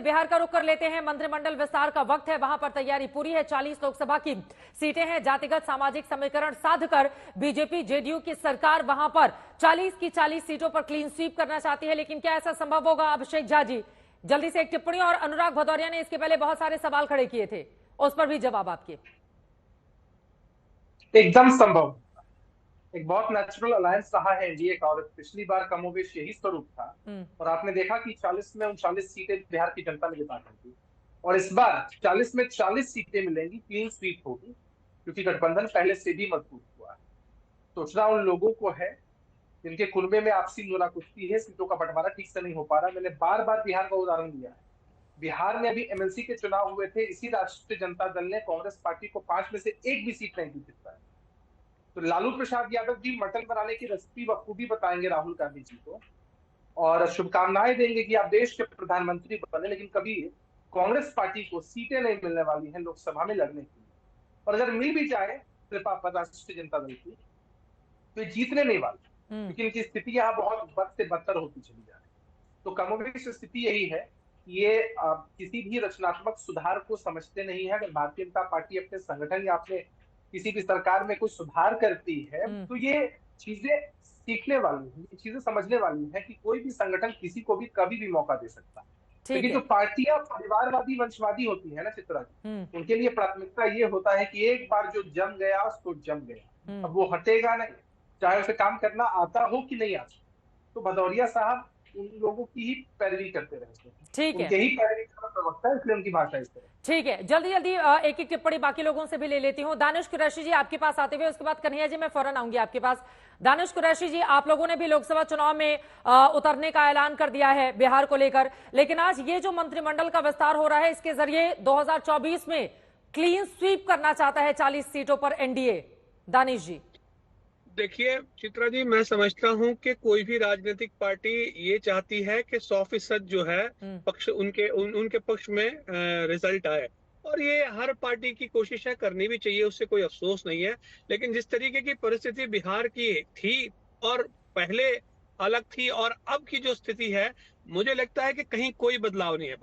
बिहार का रुख कर लेते हैं। मंत्रिमंडल विस्तार का वक्त है, वहां पर तैयारी पूरी है। 40 लोकसभा की सीटें हैं। जातिगत सामाजिक समीकरण साधकर बीजेपी जेडीयू की सरकार वहां पर 40 की 40 सीटों पर क्लीन स्वीप करना चाहती है, लेकिन क्या ऐसा संभव होगा? अभिषेक झा जी, जल्दी से एक टिप्पणी। और अनुराग भदौरिया ने इसके पहले बहुत सारे सवाल खड़े किए थे, उस पर भी जवाब आपके। एकदम संभव। एक बहुत नेचुरल अलायंस रहा है एनडीए का, और पिछली बार कमोबेश यही स्वरूप था। और आपने देखा कि 40 में 39 सीटें बिहार की जनता ने जिता दी थी, और इस बार 40 में 40 सीटें मिलेंगी, क्लीन स्वीप होगी, क्योंकि गठबंधन पहले से भी मजबूत हुआ है। सोचना उन लोगों को है जिनके कुनबे में आपसी नोला कुश्ती है, सीटों का बंटवारा ठीक से नहीं हो पा रहा। मैंने बार बार बिहार का उदाहरण दिया है। बिहार में अभी एमएलसी के चुनाव हुए थे, इसी राष्ट्रीय जनता दल ने कांग्रेस पार्टी को 5 में से एक भी सीट नहीं दी जिता है। तो लालू प्रसाद यादव जी मटन बनाने की रेसिपी बखूबी बताएंगे राहुल गांधी जी को, और शुभकामनाएं देंगे कि आप देश के प्रधानमंत्री बने, लेकिन कभी कांग्रेस पार्टी को सीटें नहीं मिलने वाली हैं लोकसभा में लड़ने के लिए। और अगर मिल भी जाए कृपा पर राष्ट्रीय जनता दल की, तो ये जीतने नहीं वाले, क्योंकि इनकी स्थिति यहाँ बहुत बद से बदतर होती चली जा रही है। तो कमोबेश स्थिति यही है कि ये किसी भी रचनात्मक सुधार को समझते नहीं है। अगर भारतीय जनता पार्टी अपने संगठन या अपने किसी भी सरकार में कुछ सुधार करती है, तो ये चीजें सीखने वाली है, ये चीजें समझने वाली है कि कोई भी संगठन किसी को भी कभी भी मौका दे सकता है। लेकिन जो पार्टियां परिवारवादी वंशवादी होती है ना चित्रा जी, उनके लिए प्राथमिकता ये होता है कि एक बार जो जम गया उसको जम गया, अब वो हटेगा नहीं, चाहे उसे काम करना आता हो कि नहीं आता। तो भदौरिया साहब उन लोगों की ही पैरवी करते रहते हैं। ठीक है, उनके ही पैरवी का प्रवक्ता है, इसलिए उनकी भाषा इस तरह। ठीक है, जल्दी जल्दी एक एक टिप्पणी बाकी लोगों से भी ले लेती हूँ। दानिश कुरैशी जी आपके पास आते हुए, उसके बाद कन्हैया जी मैं फौरन आऊंगी आपके पास। दानिश कुरैशी जी, आप लोगों ने भी लोकसभा चुनाव में उतरने का ऐलान कर दिया है बिहार को लेकर, लेकिन आज ये जो मंत्रिमंडल का विस्तार हो रहा है, इसके जरिए 2024 में क्लीन स्वीप करना चाहता है 40 सीटों पर एनडीए। दानिश जी। देखिए चित्रा जी, मैं समझता हूं कि कोई भी राजनीतिक पार्टी ये चाहती है कि 100% जो है पक्ष उनके पक्ष में रिजल्ट आए, और ये हर पार्टी की कोशिश है, करनी भी चाहिए, उससे कोई अफसोस नहीं है। लेकिन जिस तरीके की परिस्थिति बिहार की थी और पहले अलग थी और अब की जो स्थिति है, मुझे लगता है कि कहीं कोई बदलाव नहीं है।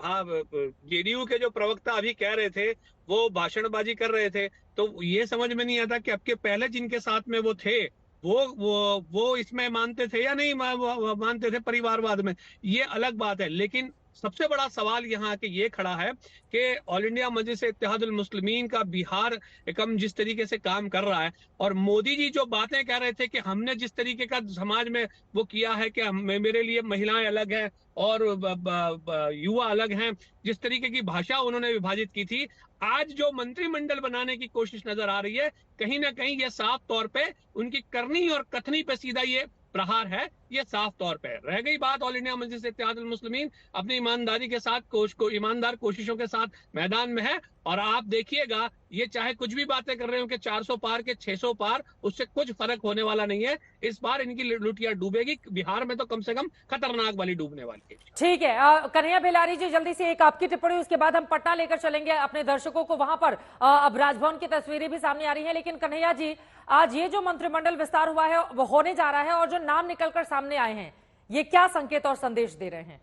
जेडीयू के जो प्रवक्ता अभी कह रहे थे, वो भाषणबाजी कर रहे थे, तो ये समझ में नहीं आता कि अब के पहले जिनके साथ में वो थे वो इसमें मानते थे या नहीं मानते थे परिवारवाद में, ये अलग बात है। लेकिन सबसे बड़ा सवाल यहाँ के ये खड़ा है कि ऑल इंडिया मजलिस इत्तेहादुल मुस्लिमीन का बिहार एकम जिस तरीके से काम कर रहा है, और मोदी जी जो बातें कह रहे थे कि हमने जिस तरीके का समाज में वो किया है कि मेरे लिए महिलाएं अलग हैं और युवा अलग हैं, जिस तरीके की भाषा उन्होंने विभाजित की थी, आज जो मंत्रिमंडल बनाने की कोशिश नजर आ रही है, कहीं ना कहीं ये साफ तौर पे उनकी करनी और कथनी पे सीधा ये प्रहार है। ये साफ तौर पे रह गई बात ऑल इंडिया मजलिस इत्तेहादुल मुस्लिमीन अपनी ईमानदारी के साथ ईमानदार कोशिशों के साथ मैदान में है, और आप देखिएगा ये चाहे कुछ भी बातें कर रहे हो कि 400 पार के 600 पार, उससे कुछ फर्क होने वाला नहीं है। इस बार इनकी लुटिया डूबेगी, बिहार में तो कम से कम खतरनाक वाली डूबने वाली है। ठीक है, कन्हैया बेलारी जी, जल्दी से एक आपकी टिप्पणी, उसके बाद हम पटना लेकर चलेंगे अपने दर्शकों को। वहां पर अब राजभवन की तस्वीरें भी सामने आ रही हैं, लेकिन कन्हैया जी, आज ये जो मंत्रिमंडल विस्तार हुआ है, वो होने जा रहा है, और जो नाम निकलकर सामने आए हैं, ये क्या संकेत और संदेश दे रहे हैं?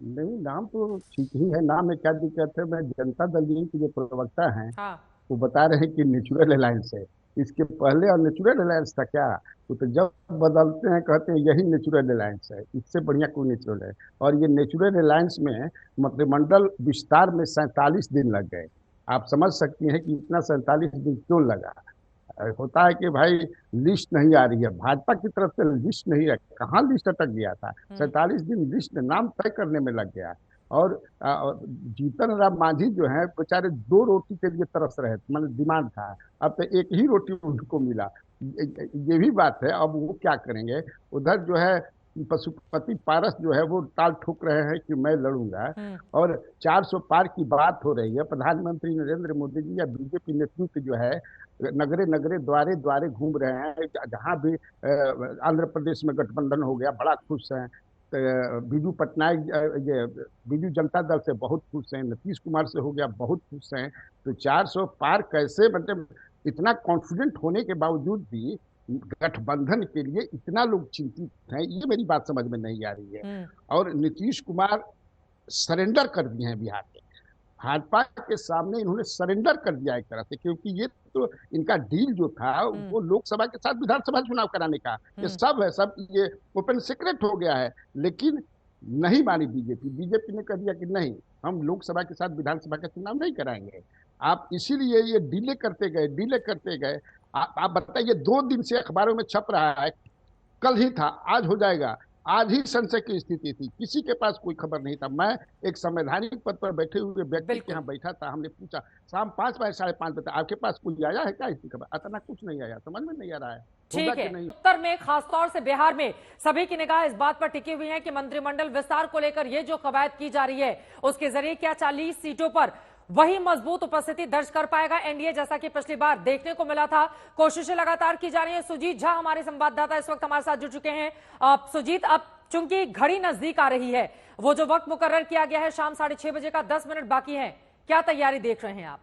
नहीं, नाम तो ठीक ही है, नाम में क्या दिक्कत है। मैं जनता दल के जो प्रवक्ता हैं, वो बता रहे हैं कि नेचुरल अलायंस है। इसके पहले और नेचुरल अलायंस था क्या? वो तो जब बदलते हैं कहते हैं यही नेचुरल अलायंस है, इससे बढ़िया कोई नेचुरल है। और ये नेचुरल अलायंस में मंत्रिमंडल विस्तार में 47 दिन लग गए। आप समझ सकती हैं कि इतना 47 दिन क्यों लगा। होता है कि भाई लिस्ट नहीं आ रही है, भाजपा की तरफ से लिस्ट नहीं है, कहाँ लिस्ट अटक गया था। 47 दिन लिस्ट नाम तय करने में लग गया। और जीतन राम मांझी जो है बेचारे 2 रोटी के लिए तरस रहे थे, मतलब डिमांड था, अब तो एक ही रोटी उनको मिला। ये भी बात है, अब वो क्या करेंगे। उधर जो है पशुपति पारस जो है वो टाल ठोक रहे हैं कि मैं लड़ूंगा, और 400 पार की बात हो रही है। प्रधानमंत्री नरेंद्र मोदी जी या बीजेपी नेतृत्व जो है नगरे नगरे द्वारे द्वारे घूम रहे हैं, जहाँ भी आंध्र प्रदेश में गठबंधन हो गया बड़ा खुश हैं, बीजू पटनायक ये बीजू जनता दल से बहुत खुश हैं, नीतीश कुमार से हो गया बहुत खुश हैं। तो 400 पार कैसे, मतलब इतना कॉन्फिडेंट होने के बावजूद भी गठबंधन के लिए इतना लोग चिंतित हैं, ये मेरी बात समझ में नहीं आ रही है। और नीतीश कुमार सरेंडर कर दिए हैं बिहार में, भाजपा के सामने इन्होंने सरेंडर कर दिया एक तरह से, क्योंकि ये तो इनका डील जो था वो लोकसभा के साथ विधानसभा चुनाव कराने का, ये सब है, सब ये ओपन सीक्रेट हो गया है। लेकिन नहीं मानी बीजेपी ने कह दिया कि नहीं, हम लोकसभा के साथ विधानसभा का चुनाव नहीं कराएंगे। आप इसीलिए ये डिले करते गए। आप बताइए, 2 दिन से अखबारों में छप रहा है, कल ही था, आज हो जाएगा। आज ही संशय की स्थिति थी, किसी के पास कोई खबर नहीं था। मैं एक संवैधानिक पद पर बैठे हुए व्यक्ति के यहाँ बैठा था, हमने पूछा शाम 5 बजे 5:30 बजे आपके पास कोई आया है क्या इसकी खबर? अतना कुछ नहीं आया, समझ में नहीं आ रहा है। ठीक है, उत्तर में खासतौर से बिहार में सभी की निगाह इस बात पर टिकी हुई है कि मंत्रिमंडल विस्तार को लेकर ये जो कवायद की जा रही है उसके जरिए क्या 40 सीटों पर वही मजबूत उपस्थिति दर्ज कर पाएगा एनडीए, जैसा कि पिछली बार देखने को मिला था। कोशिशें लगातार की जा रही हैं। सुजीत झा हमारे संवाददाता इस वक्त हमारे साथ जुड़ चुके हैं। सुजीत, अब चूंकि घड़ी नजदीक आ रही है, वो जो वक्त मुकर्रर किया गया है शाम 6:30 बजे का 10 मिनट बाकी है, क्या तैयारी देख रहे हैं आप?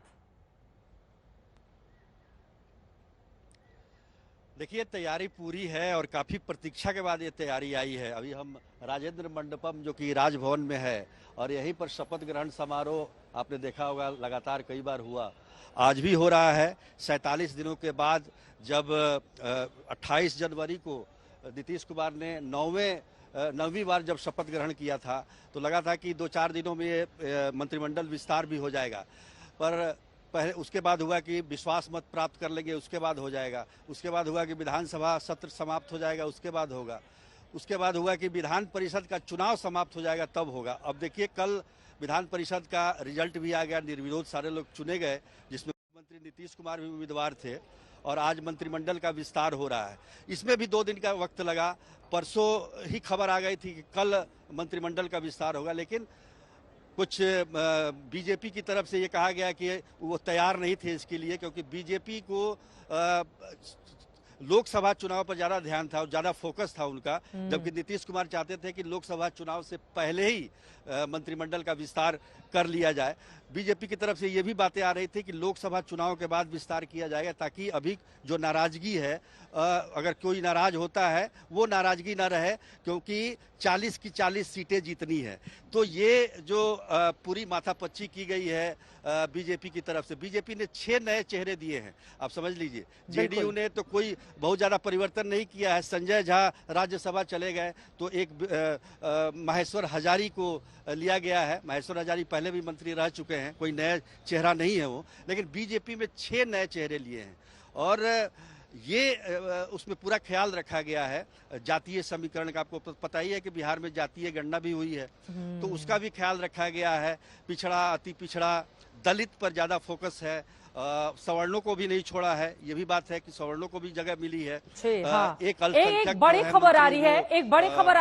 देखिए, तैयारी पूरी है और काफी प्रतीक्षा के बाद ये तैयारी आई है। अभी हम राजेंद्र मंडपम जो कि राजभवन में है और यहीं पर शपथ ग्रहण समारोह आपने देखा होगा लगातार कई बार हुआ, आज भी हो रहा है। 47 दिनों के बाद जब 28 जनवरी को नीतीश कुमार ने 9वीं बार जब शपथ ग्रहण किया था तो लगा था कि 2-4 दिनों में ये मंत्रिमंडल विस्तार भी हो जाएगा, पर पहले उसके बाद हुआ कि विश्वास मत प्राप्त कर लेंगे, उसके बाद हो जाएगा। उसके बाद हुआ कि विधानसभा सत्र समाप्त हो जाएगा, उसके बाद होगा। उसके बाद हुआ कि विधान परिषद का चुनाव समाप्त हो जाएगा, तब होगा। अब देखिए, कल विधान परिषद का रिजल्ट भी आ गया, निर्विरोध सारे लोग चुने गए, जिसमें मुख्यमंत्री नीतीश कुमार भी उम्मीदवार थे। और आज मंत्रिमंडल का विस्तार हो रहा है, इसमें भी 2 दिन का वक्त लगा। परसों ही खबर आ गई थी कि कल मंत्रिमंडल का विस्तार होगा, लेकिन कुछ बीजेपी की तरफ से ये कहा गया कि वो तैयार नहीं थे इसके लिए, क्योंकि बीजेपी को लोकसभा चुनाव पर ज्यादा ध्यान था और ज्यादा फोकस था उनका, जबकि नीतीश कुमार चाहते थे कि लोकसभा चुनाव से पहले ही मंत्रिमंडल का विस्तार कर लिया जाए। बीजेपी की तरफ से ये भी बातें आ रही थी कि लोकसभा चुनाव के बाद विस्तार किया जाएगा, ताकि अभी जो नाराजगी है, अगर कोई नाराज होता है वो नाराजगी ना रहे, क्योंकि 40 की 40 सीटें जीतनी है। तो ये जो पूरी माथापच्ची की गई है बीजेपी की तरफ से, बीजेपी ने 6 नए चेहरे दिए हैं, आप समझ लीजिए। जेडीयू ने तो कोई बहुत ज्यादा परिवर्तन नहीं किया है। संजय झा राज्यसभा चले गए तो एक महेश्वर हजारी को लिया गया है। महेश्वर हजारी पहले भी मंत्री रह चुके हैं, कोई नया चेहरा नहीं है वो, लेकिन बीजेपी में 6 नए चेहरे लिए हैं। और ये उसमें पूरा ख्याल रखा गया है जातीय समीकरण का। आपको पता ही है कि बिहार में जातीय गणना भी हुई है, तो उसका भी ख्याल रखा गया है। पिछड़ा, अति पिछड़ा, दलित पर ज्यादा फोकस है। सवर्णों को भी नहीं छोड़ा है, ये भी बात है कि सवर्णों को भी जगह मिली है। हाँ। एक बड़ी खबर आ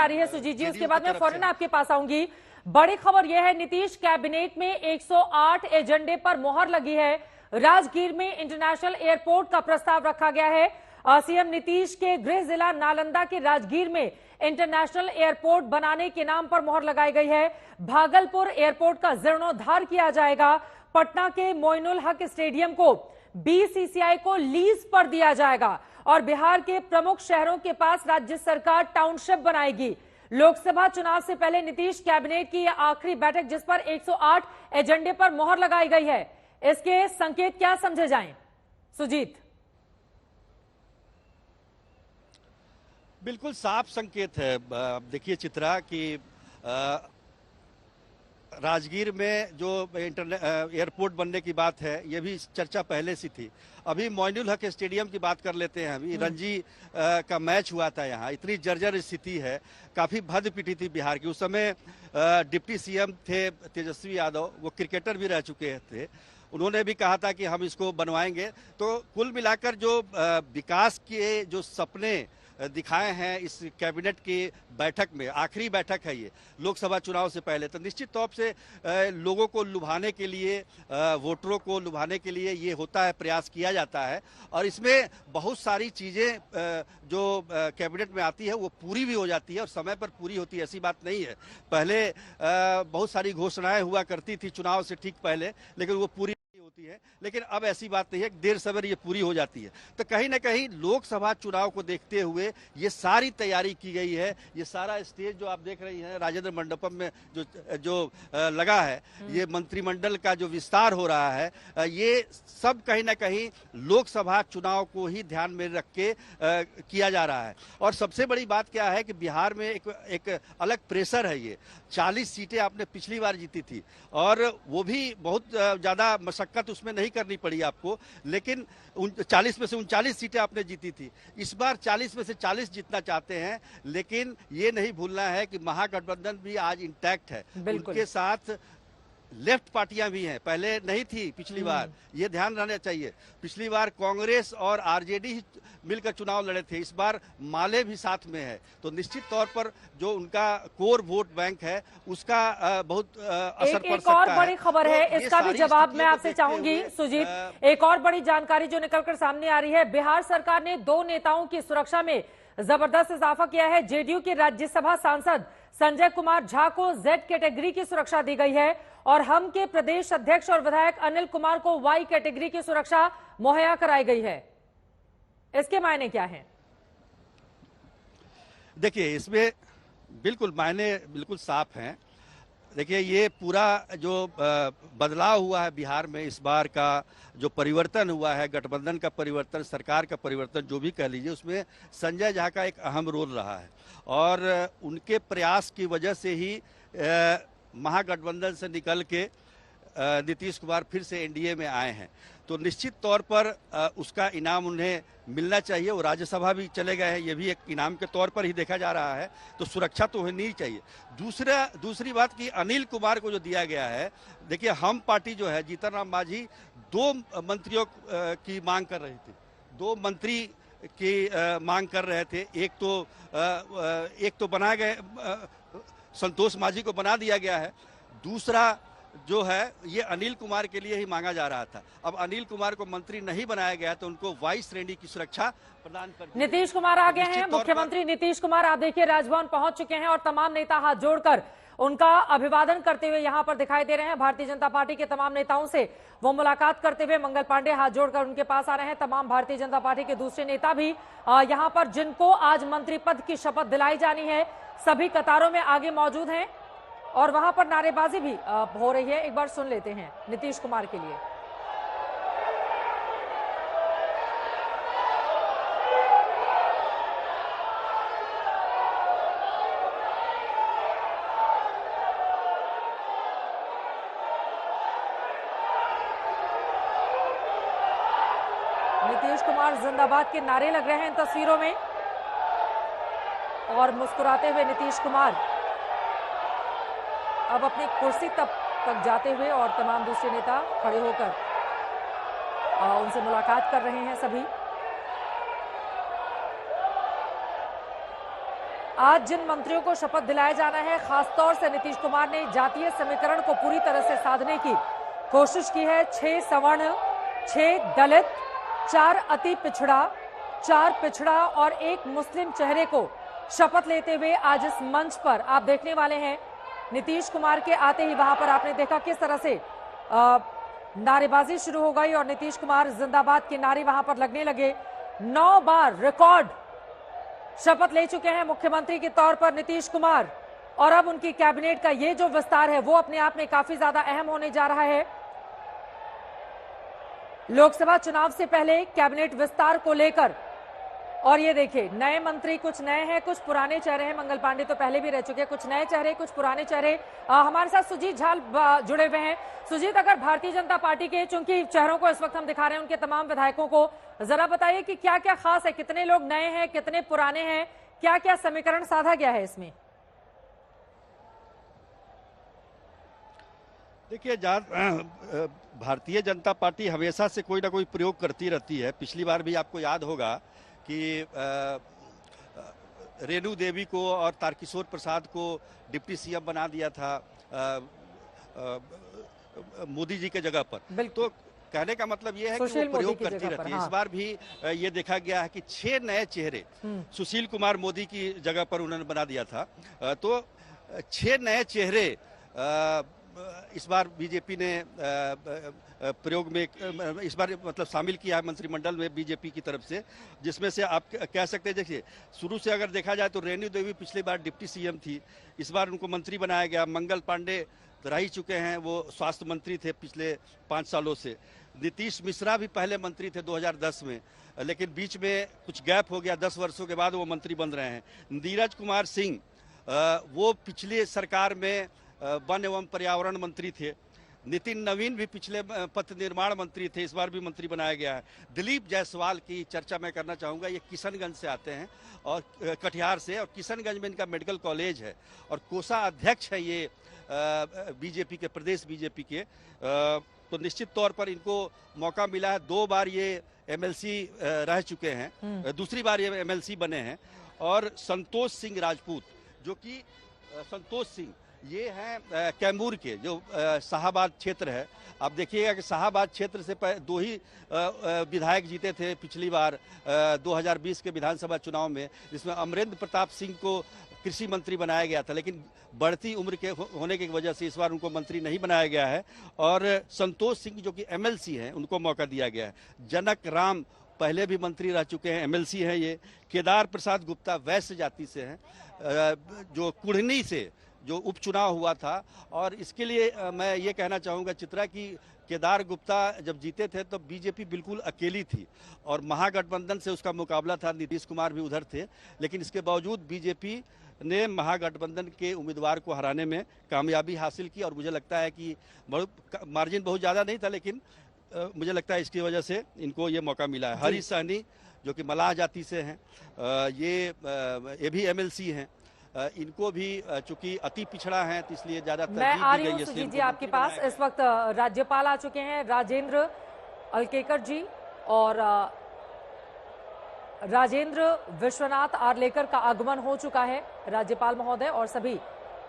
रही है, सुजीत जी, उसके बाद मैं फौरन आपके पास आऊंगी। बड़ी खबर यह है, नीतीश कैबिनेट में 108 एजेंडे पर मोहर लगी है। राजगीर में इंटरनेशनल एयरपोर्ट का प्रस्ताव रखा गया है। सीएम नीतीश के गृह जिला नालंदा के राजगीर में इंटरनेशनल एयरपोर्ट बनाने के नाम पर मोहर लगाई गई है। भागलपुर एयरपोर्ट का जीर्णोद्धार किया जाएगा। पटना के मोइनुल हक स्टेडियम को बीसीसीआई को लीज पर दिया जाएगा और बिहार के प्रमुख शहरों के पास राज्य सरकार टाउनशिप बनाएगी। लोकसभा चुनाव से पहले नीतीश कैबिनेट की यह आखिरी बैठक, जिस पर 108 एजेंडे पर मोहर लगाई गई है, इसके संकेत क्या समझे जाएं? सुजीत। बिल्कुल साफ संकेत है। देखिए चित्रा कि राजगीर में जो एयरपोर्ट बनने की बात है, ये भी चर्चा पहले से थी। अभी मोइनुल हक स्टेडियम की बात कर लेते हैं। अभी रणजी का मैच हुआ था यहाँ, इतनी जर्जर स्थिति है, काफी भद्द पिटी थी बिहार की। उस समय डिप्टी सीएम थे तेजस्वी यादव, वो क्रिकेटर भी रह चुके थे। उन्होंने भी कहा था कि हम इसको बनवाएंगे। तो कुल मिलाकर जो विकास के जो सपने दिखाए हैं इस कैबिनेट की बैठक में, आखिरी बैठक है ये लोकसभा चुनाव से पहले, तो निश्चित तौर से लोगों को लुभाने के लिए, वोटरों को लुभाने के लिए ये होता है, प्रयास किया जाता है। और इसमें बहुत सारी चीजें जो कैबिनेट में आती है वो पूरी भी हो जाती है और समय पर पूरी होती है, ऐसी बात नहीं है। पहले बहुत सारी घोषणाएं हुआ करती थी चुनाव से ठीक पहले, लेकिन वो पूरी होती है, लेकिन अब ऐसी बात नहीं है, देर सवेर ये पूरी हो जाती है। तो कहीं ना कहीं लोकसभा चुनाव को देखते हुए ये सारी तैयारी की गई है। ये सारा स्टेज जो आप देख रही हैं राजेंद्र मंडपम में जो लगा है, ये मंत्रिमंडल का जो विस्तार हो रहा है, ये सब कहीं ना कहीं लोकसभा चुनाव को ही ध्यान में रख के किया जा रहा है। और सबसे बड़ी बात क्या है कि बिहार में एक अलग प्रेशर है। ये 40 सीटें आपने पिछली बार जीती थी और वो भी बहुत ज्यादा मशक्कत उसमें नहीं करनी पड़ी आपको, लेकिन 40 में से 39 सीटें आपने जीती थी। इस बार 40 में से 40 जीतना चाहते हैं, लेकिन ये नहीं भूलना है कि महागठबंधन भी आज इंटैक्ट है। उनके साथ लेफ्ट पार्टियां भी हैं, पहले नहीं थी पिछली बार, ये ध्यान रहना चाहिए। पिछली बार कांग्रेस और आरजेडी मिलकर चुनाव लड़े थे, इस बार माले भी साथ में है। तो निश्चित तौर पर जो उनका कोर वोट बैंक है उसका बहुत असर पड़ सकता है। एक और बड़ी खबर है, इसका भी जवाब मैं आपसे चाहूंगी सुजीत। एक और बड़ी जानकारी जो निकलकर सामने आ रही है, बिहार सरकार ने 2 नेताओं की सुरक्षा में जबरदस्त इजाफा किया है। जेडीयू के राज्यसभा सांसद संजय कुमार झा को जेड कैटेगरी की सुरक्षा दी गई है और हम के प्रदेश अध्यक्ष और विधायक अनिल कुमार को वाई कैटेगरी की सुरक्षा मुहैया कराई गई है। इसके मायने क्या हैं? देखिए, इसमें बिल्कुल मायने बिल्कुल साफ हैं। देखिए, ये पूरा जो बदलाव हुआ है बिहार में, इस बार का जो परिवर्तन हुआ है, गठबंधन का परिवर्तन, सरकार का परिवर्तन, जो भी कह लीजिए, उसमें संजय झा का एक अहम रोल रहा है और उनके प्रयास की वजह से ही महागठबंधन से निकल के नीतीश कुमार फिर से एनडीए में आए हैं। तो निश्चित तौर पर उसका इनाम उन्हें मिलना चाहिए। वो राज्यसभा भी चले गए हैं, ये भी एक इनाम के तौर पर ही देखा जा रहा है। तो सुरक्षा तो होनी चाहिए। दूसरी बात कि अनिल कुमार को जो दिया गया है, देखिए, हम पार्टी जो है, जीतन राम मांझी 2 मंत्रियों की मांग कर रही थी, 2 मंत्री की मांग कर रहे थे। एक तो बना गए, संतोष मांझी को बना दिया गया है। दूसरा जो है ये अनिल कुमार के लिए ही मांगा जा रहा था। अब अनिल कुमार को मंत्री नहीं बनाया गया तो उनको वाई श्रेणी की सुरक्षा प्रदान कर। नीतीश कुमार आ गए हैं, मुख्यमंत्री नीतीश कुमार आप देखिए राजभवन पहुंच चुके हैं और तमाम नेता हाथ जोड़कर उनका अभिवादन करते हुए यहां पर दिखाई दे रहे हैं। भारतीय जनता पार्टी के तमाम नेताओं से वो मुलाकात करते हुए मंगल पांडे हाथ जोड़कर उनके पास आ रहे हैं। तमाम भारतीय जनता पार्टी के दूसरे नेता भी यहां पर, जिनको आज मंत्री पद की शपथ दिलाई जानी है, सभी कतारों में आगे मौजूद हैं और वहां पर नारेबाजी भी हो रही है। एक बार सुन लेते हैं नीतीश कुमार के लिए। नीतीश कुमार जिंदाबाद के नारे लग रहे हैं इन तस्वीरों में और मुस्कुराते हुए नीतीश कुमार अब अपनी कुर्सी तक जाते हुए और तमाम दूसरे नेता खड़े होकर उनसे मुलाकात कर रहे हैं। सभी आज जिन मंत्रियों को शपथ दिलाया जाना है, खासतौर से नीतीश कुमार ने जातीय समीकरण को पूरी तरह से साधने की कोशिश की है। 6 सवर्ण, 6 दलित, 4 अति पिछड़ा, 4 पिछड़ा और 1 मुस्लिम चेहरे को शपथ लेते हुए आज इस मंच पर आप देखने वाले हैं। नीतीश कुमार के आते ही वहां पर आपने देखा किस तरह से नारेबाजी शुरू हो गई और नीतीश कुमार जिंदाबाद के नारे वहां पर लगने लगे। 9 बार रिकॉर्ड शपथ ले चुके हैं मुख्यमंत्री के तौर पर नीतीश कुमार और अब उनकी कैबिनेट का ये जो विस्तार है वो अपने आप में काफी ज्यादा अहम होने जा रहा है। लोकसभा चुनाव से पहले कैबिनेट विस्तार को लेकर, और ये देखिए नए मंत्री, कुछ नए हैं, कुछ पुराने चेहरे हैं। मंगल पांडे तो पहले भी रह चुके हैं, कुछ नए चेहरे, कुछ पुराने चेहरे। हमारे साथ सुजीत झा जुड़े हुए हैं। सुजीत, अगर भारतीय जनता पार्टी के, चूंकि चेहरों को इस वक्त हम दिखा रहे हैं, उनके तमाम विधायकों को जरा बताइए कि क्या क्या खास है, कितने लोग नए हैं, कितने पुराने हैं, क्या क्या समीकरण साधा गया है इसमें? देखिए, भारतीय जनता पार्टी हमेशा से कोई ना कोई प्रयोग करती रहती है। पिछली बार भी आपको याद होगा कि रेणु देवी को और तारकिशोर प्रसाद को डिप्टी सीएम बना दिया था मोदी जी के जगह पर। तो कहने का मतलब ये है कि वो प्रयोग करती रहती है। इस बार भी ये देखा गया है कि 6 नए चेहरे सुशील कुमार मोदी की जगह पर उन्होंने बना दिया था। तो 6 नए चेहरे इस बार बीजेपी ने प्रयोग में इस बार मतलब शामिल किया है मंत्रिमंडल में बीजेपी की तरफ से, जिसमें से आप कह सकते हैं, देखिए शुरू से अगर देखा जाए तो रेणु देवी पिछली बार डिप्टी सीएम थी, इस बार उनको मंत्री बनाया गया। मंगल पांडे रह ही चुके हैं, वो स्वास्थ्य मंत्री थे पिछले 5 सालों से। नीतीश मिश्रा भी पहले मंत्री थे 2010 में, लेकिन बीच में कुछ गैप हो गया, 10 वर्षों के बाद वो मंत्री बन रहे हैं। नीरज कुमार सिंह वो पिछले सरकार में वन एवं पर्यावरण मंत्री थे। नितिन नवीन भी पिछले पथ निर्माण मंत्री थे, इस बार भी मंत्री बनाया गया है। दिलीप जायसवाल की चर्चा मैं करना चाहूँगा, ये किशनगंज से आते हैं और कटिहार से, और किशनगंज में इनका मेडिकल कॉलेज है और कोषाध्यक्ष है ये बीजेपी के, प्रदेश बीजेपी के। तो निश्चित तौर पर इनको मौका मिला है। 2 बार ये एमएलसी रह चुके हैं, दूसरी बार ये एमएलसी बने हैं। और संतोष सिंह राजपूत, जो कि संतोष सिंह ये हैं कैमूर के, जो शाहाबाद क्षेत्र है। आप देखिएगा कि शाहाबाद क्षेत्र से 2 ही विधायक जीते थे पिछली बार 2020 के विधानसभा चुनाव में, जिसमें अमरेंद्र प्रताप सिंह को कृषि मंत्री बनाया गया था, लेकिन बढ़ती उम्र के होने की वजह से इस बार उनको मंत्री नहीं बनाया गया है। और संतोष सिंह जो कि एमएलसी हैं, उनको मौका दिया गया है। जनक राम पहले भी मंत्री रह चुके हैं, एमएलसी हैं ये। केदार प्रसाद गुप्ता वैश्य जाति से हैं, जो कुढ़नी से जो उपचुनाव हुआ था। और इसके लिए मैं ये कहना चाहूँगा चित्रा की केदार गुप्ता जब जीते थे तो बीजेपी बिल्कुल अकेली थी और महागठबंधन से उसका मुकाबला था, नीतीश कुमार भी उधर थे, लेकिन इसके बावजूद बीजेपी ने महागठबंधन के उम्मीदवार को हराने में कामयाबी हासिल की। और मुझे लगता है कि मार्जिन बहुत ज़्यादा नहीं था, लेकिन मुझे लगता है इसकी वजह से इनको ये मौका मिला है। हरीश सहनी जो कि मलाह जाति से हैं, ये भी एमएलसी हैं, इनको भी चूंकि अति पिछड़ा है तो इसलिए ज्यादा मैं आ रही हूँ सुजीत जी आपके पास। इस वक्त राज्यपाल आ चुके हैं, राजेंद्र अलकेकर जी, और राजेंद्र विश्वनाथ आर्लेकर का आगमन हो चुका है। राज्यपाल महोदय और सभी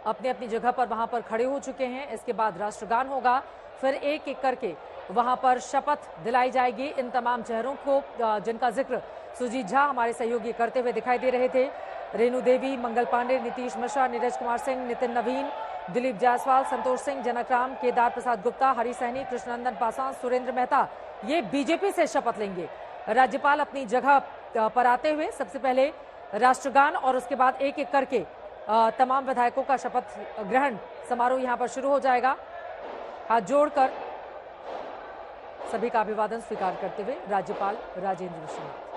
अपनी अपनी जगह पर वहां पर खड़े हो चुके हैं। इसके बाद राष्ट्रगान होगा, फिर एक एक करके वहां पर शपथ दिलाई जाएगी इन तमाम चेहरों को, जिनका जिक्र सुजीत झा हमारे सहयोगी करते हुए दिखाई दे रहे थे। रेणु देवी, मंगल पांडे, नीतीश मिश्रा, नीरज कुमार सिंह, नितिन नवीन, दिलीप जायसवाल, संतोष सिंह, जनकराम, केदार प्रसाद गुप्ता, हरी सहनी, कृष्णनंदन पासवान, सुरेंद्र मेहता, ये बीजेपी से शपथ लेंगे। राज्यपाल अपनी जगह पर आते हुए सबसे पहले राष्ट्रगान और उसके बाद एक एक करके तमाम विधायकों का शपथ ग्रहण समारोह यहां पर शुरू हो जाएगा। हाथ जोड़कर सभी का अभिवादन स्वीकार करते हुए राज्यपाल राजेंद्र विश्वनाथ।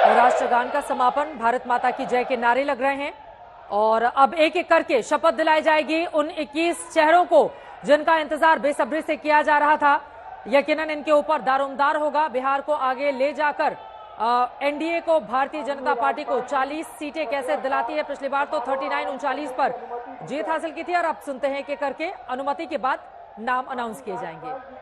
राष्ट्रगान का समापन, भारत माता की जय के नारे लग रहे हैं और अब एक एक करके शपथ दिलाई जाएगी उन 21 चेहरों को जिनका इंतजार बेसब्री से किया जा रहा था। यकीनन इनके ऊपर दारोमदार होगा बिहार को आगे ले जाकर एनडीए को, भारतीय जनता पार्टी को 40 सीटें कैसे दिलाती है। पिछली बार तो 39-39 पर जीत हासिल की थी और अब सुनते हैं कि करके अनुमति के बाद नाम अनाउंस किए जाएंगे।